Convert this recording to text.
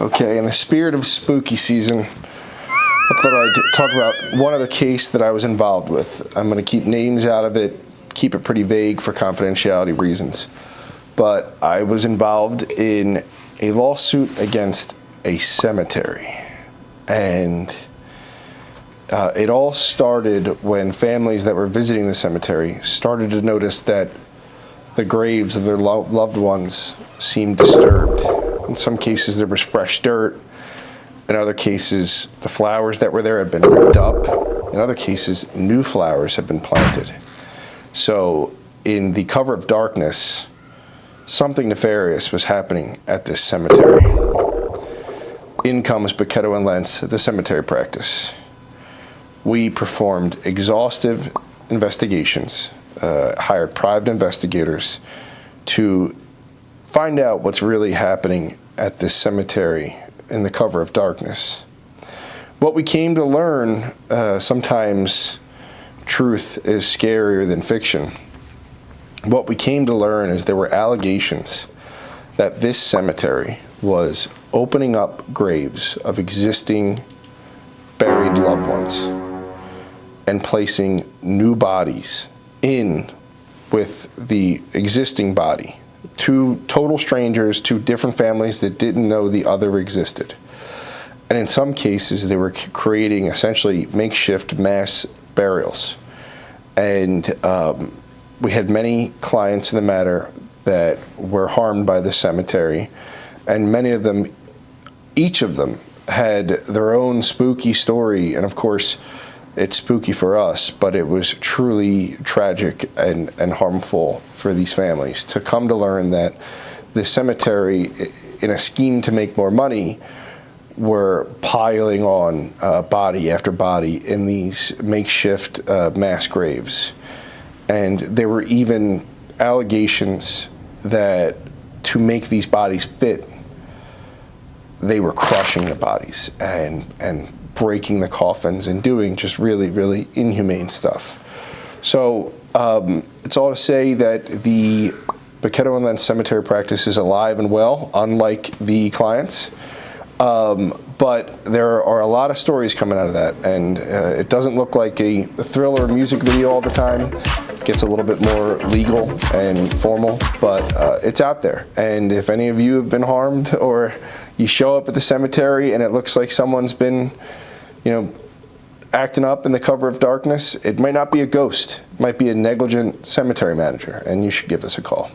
Okay, in the spirit of spooky season, I thought I'd talk about one other case that I was involved with. I'm going to keep names out of it, keep it pretty vague for confidentiality reasons. But I was involved in a lawsuit against a cemetery. And it all started when families that were visiting the cemetery started to notice that the graves of their loved ones seemed disturbed. In some cases, there was fresh dirt. In other cases, the flowers that were there had been ripped up. In other cases, new flowers had been planted. So in the cover of darkness, something nefarious was happening at this cemetery. In comes Bochetto&Lentz, the cemetery practice. We performed exhaustive investigations, hired private investigators to find out what's really happening at this cemetery in the cover of darkness. What we came to learn, sometimes truth is scarier than fiction. What we came to learn is there were allegations that this cemetery was opening up graves of existing buried loved ones and placing new bodies in with the existing body. Two total strangers, two different families that didn't know the other existed. And in some cases, they were creating essentially makeshift mass burials. And we had many clients in the matter that were harmed by the cemetery. And many of them, each of them, had their own spooky story. And of course, it's spooky for us, but it was truly tragic and harmful for these families to come to learn that the cemetery, in a scheme to make more money, were piling on body after body in these makeshift mass graves. And there were even allegations that to make these bodies fit, they were crushing the bodies and breaking the coffins and doing just really, really inhumane stuff. So it's all to say that the Bochetto&Lentz cemetery practice is alive and well, unlike the clients. But there are a lot of stories coming out of that, and it doesn't look like a thriller music video all the time. It gets a little bit more legal and formal, but it's out there. And if any of you have been harmed, or you show up at the cemetery and it looks like someone's been, acting up in the cover of darkness, it might not be a ghost. It might be a negligent cemetery manager, and you should give us a call.